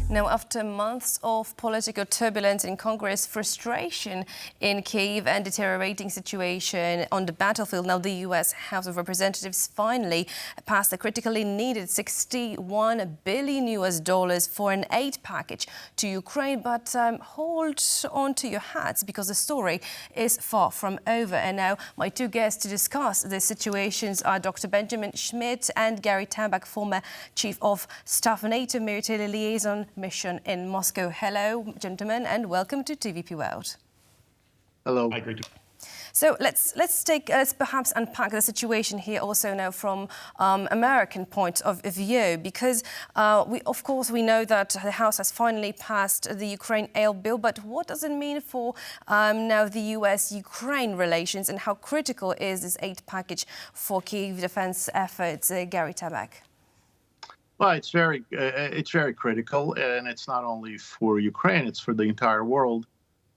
Now, after months of political turbulence in Congress, frustration in Kyiv and deteriorating situation on the battlefield, now the U.S. House of Representatives finally passed a critically needed $61 billion for an aid package to Ukraine. But hold on to your hats, because the story is far from over. And now my two guests to discuss the situations are Dr. Benjamin Schmitt and Gary Tabach, former Chief of Staff NATO Military Liaison Mission in Moscow. Hello, gentlemen, and welcome to TVP World. Hello. I agree. So let's perhaps unpack the situation here also now from American point of view, because we know that the House has finally passed the Ukraine aid bill, but what does it mean for now the US-Ukraine relations, and how critical is this aid package for Kyiv defense efforts? Gary Tabach. Well, it's very critical, and it's not only for Ukraine; it's for the entire world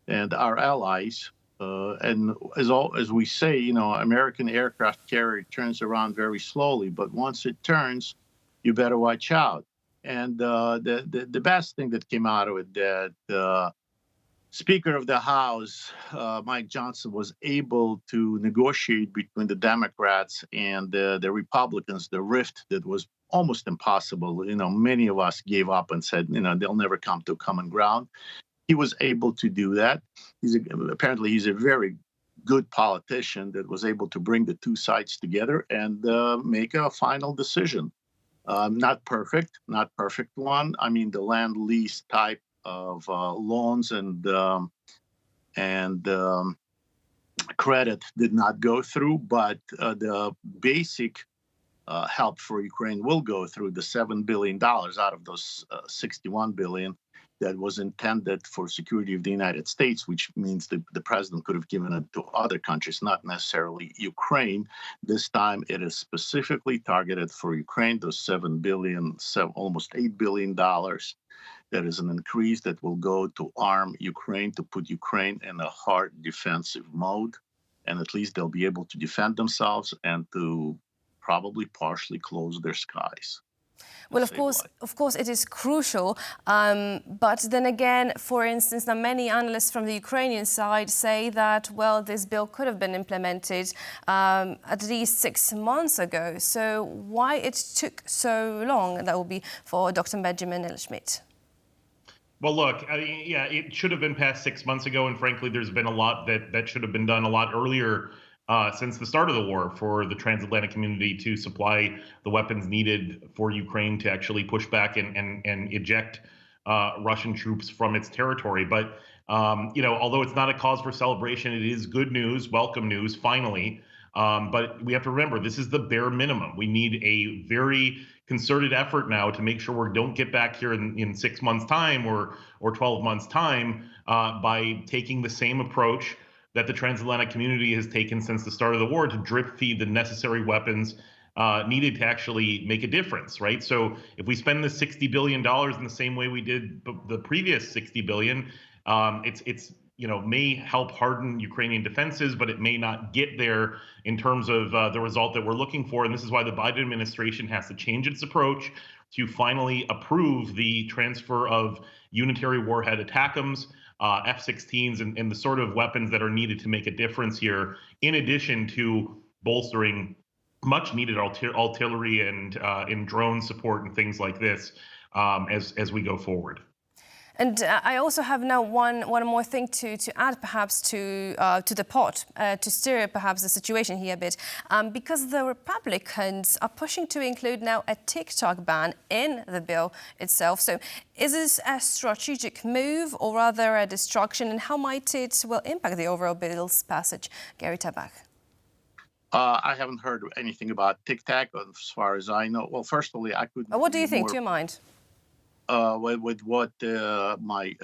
and our allies. And as we say, you know, American aircraft carrier turns around very slowly, but once it turns, you better watch out. And the best thing that came out of it, that Speaker of the House, Mike Johnson, was able to negotiate between the Democrats and the Republicans the rift that was almost impossible. You know, many of us gave up and said, you know, they'll never come to common ground. He was able to do that. Apparently he's a very good politician that was able to bring the two sides together and make a final decision. Not perfect one. I mean, the land lease type of loans and credit did not go through, but the basic help for Ukraine will go through. The $7 billion out of those $61 billion that was intended for security of the United States, which means the president could have given it to other countries, not necessarily Ukraine. This time it is specifically targeted for Ukraine. Those $7 billion, almost $8 billion. That is an increase that will go to arm Ukraine, to put Ukraine in a hard defensive mode. And at least they'll be able to defend themselves and to probably partially close their skies. Well, of course, it is crucial. But then again, for instance, now many analysts from the Ukrainian side say that, well, this bill could have been implemented at least 6 months ago. So why it took so long? And that will be for Dr. Benjamin Schmitt. Well, look, I mean, yeah, it should have been passed 6 months ago. And frankly, there's been a lot that should have been done a lot earlier since the start of the war for the transatlantic community to supply the weapons needed for Ukraine to actually push back and eject Russian troops from its territory. But, you know, although it's not a cause for celebration, it is good news, welcome news, finally. But we have to remember, this is the bare minimum. We need a very concerted effort now to make sure we don't get back here in 6 months' time or 12 months' time by taking the same approach that the transatlantic community has taken since the start of the war, to drip feed the necessary weapons needed to actually make a difference, right? So if we spend the $60 billion in the same way we did the previous $60 billion, it's you know, may help harden Ukrainian defenses, but it may not get there in terms of the result that we're looking for. And this is why the Biden administration has to change its approach to finally approve the transfer of unitary warhead ATACMS, F-16s, and the sort of weapons that are needed to make a difference here, in addition to bolstering much needed artillery and in drone support and things like this as we go forward. And I also have now one more thing to add, perhaps, to the pot, to steer perhaps the situation here a bit, because the Republicans are pushing to include now a TikTok ban in the bill itself. So is this a strategic move or rather a distraction, and how might it impact the overall bill's passage? Gary Tabach. I haven't heard anything about TikTok as far as I know. Well, first of all, I could. What do you think, to your mind? With what my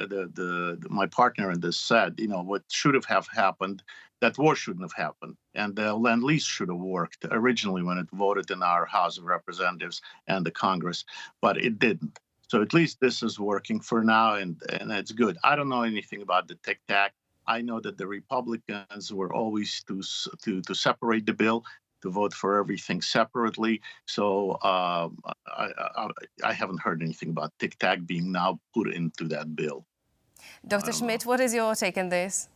partner in this said, you know, what should have happened, that war shouldn't have happened, and the land lease should have worked originally when it voted in our House of Representatives and the Congress, but it didn't. So at least this is working for now, and it's good. I don't know anything about the TikTok. I know that the Republicans were always to separate the bill. to vote for everything separately. So I haven't heard anything about tic-tac being now put into that bill. I Dr. don't know. Schmitt, what is your take on this?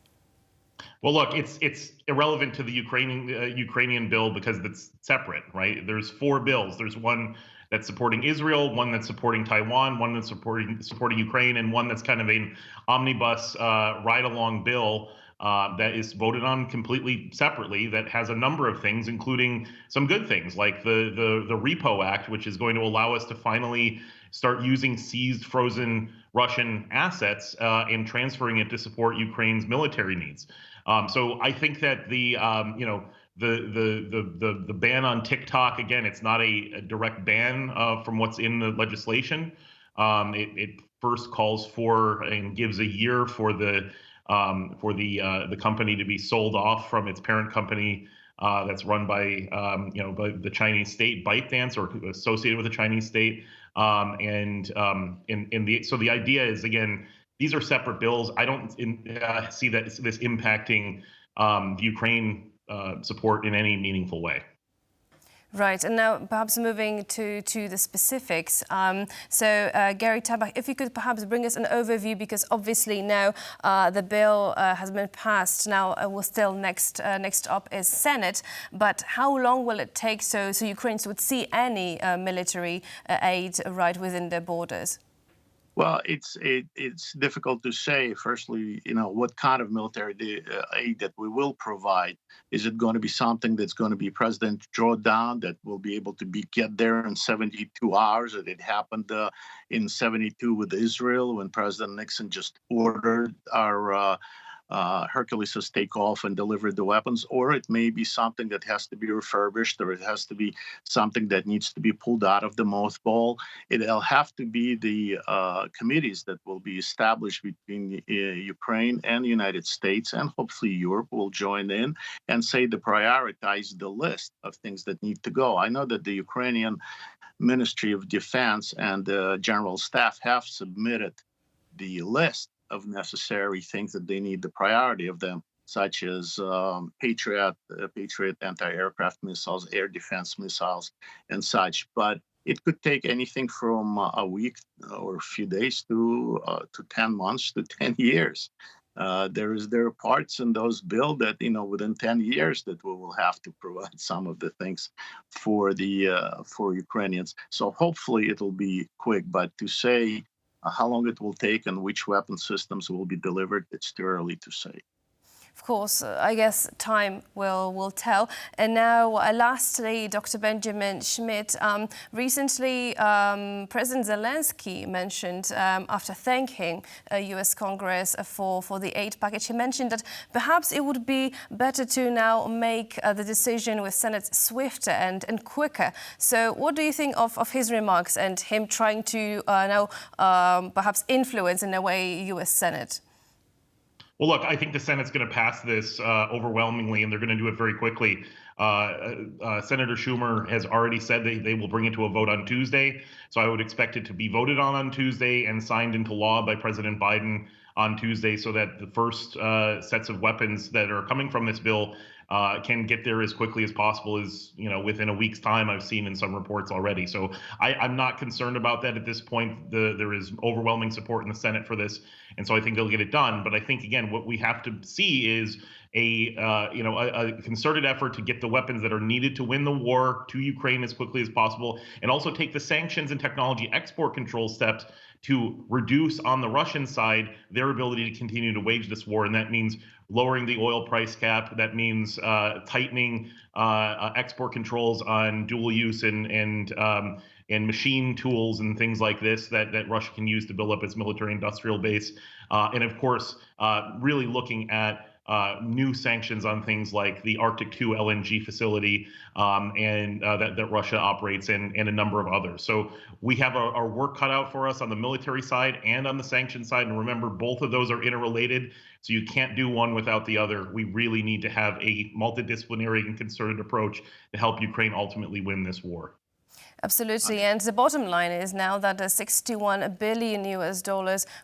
Well, look, it's irrelevant to the Ukrainian bill because it's separate, right? There's four bills. There's one that's supporting Israel, one that's supporting Taiwan, one that's supporting Ukraine, and one that's kind of an omnibus ride-along bill that is voted on completely separately. That has a number of things, including some good things like the Repo Act, which is going to allow us to finally start using seized, frozen Russian assets and transferring it to support Ukraine's military needs. So I think that the ban on TikTok, again, it's not a direct ban from what's in the legislation. It first calls for and gives a year for the company to be sold off from its parent company that's run by by the Chinese state, ByteDance, or associated with the Chinese state. So the idea is, again, these are separate bills. I don't see that this impacting the Ukraine support in any meaningful way. Right, and now perhaps moving to the specifics. Gary Tabach, if you could perhaps bring us an overview, because obviously now the bill has been passed. Now we're still next up is Senate, but how long will it take so Ukrainians would see any military aid right within their borders? Well, it's difficult to say. Firstly, what kind of military aid that we will provide. Is it going to be something that's going to be President drawdown that will be able to get there in 72 hours? It happened in 72 with Israel when President Nixon just ordered our Hercules take off and deliver the weapons, or it may be something that has to be refurbished, or it has to be something that needs to be pulled out of the mothball. It'll have to be the committees that will be established between Ukraine and the United States, and hopefully Europe will join in and say to prioritize the list of things that need to go. I know that the Ukrainian Ministry of Defense and the General Staff have submitted the list of necessary things that they need, the priority of them, such as Patriot anti-aircraft missiles, air defense missiles, and such. But it could take anything from a week or a few days to 10 months to 10 years. There are parts in those bills that within 10 years that we will have to provide some of the things for Ukrainians. So hopefully it'll be quick. But to say how long it will take and which weapon systems will be delivered, it's too early to say. Of course, I guess time will tell. And now, lastly, Dr. Benjamin Schmitt, recently President Zelensky mentioned, after thanking U.S. Congress for the aid package, he mentioned that perhaps it would be better to now make the decision with Senate swifter and quicker. So what do you think of his remarks and him trying to now perhaps influence in a way U.S. Senate? Well, look, I think the Senate's going to pass this overwhelmingly, and they're going to do it very quickly. Senator Schumer has already said they will bring it to a vote on Tuesday. So I would expect it to be voted on Tuesday and signed into law by President Biden on Tuesday, so that the first sets of weapons that are coming from this bill can get there as quickly as possible, as within a week's time. I've seen in some reports already. So I'm not concerned about that at this point. There is overwhelming support in the Senate for this, and so I think they'll get it done. But I think, again, what we have to see is a concerted effort to get the weapons that are needed to win the war to Ukraine as quickly as possible, and also take the sanctions and technology export control steps to reduce on the Russian side their ability to continue to wage this war. And that means lowering the oil price cap. That means tightening export controls on dual use and machine tools and things like this that Russia can use to build up its military industrial base. And of course, really looking at new sanctions on things like the Arctic 2 LNG facility and that Russia operates in, and a number of others. So we have our work cut out for us on the military side and on the sanction side. And remember, both of those are interrelated. So you can't do one without the other. We really need to have a multidisciplinary and concerted approach to help Ukraine ultimately win this war. Absolutely. And the bottom line is now that $61 billion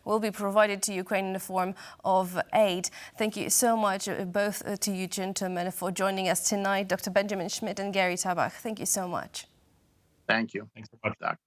will be provided to Ukraine in the form of aid. Thank you so much, both to you gentlemen, for joining us tonight. Dr. Benjamin Schmitt and Gary Tabach, thank you so much. Thank you. Thanks so much.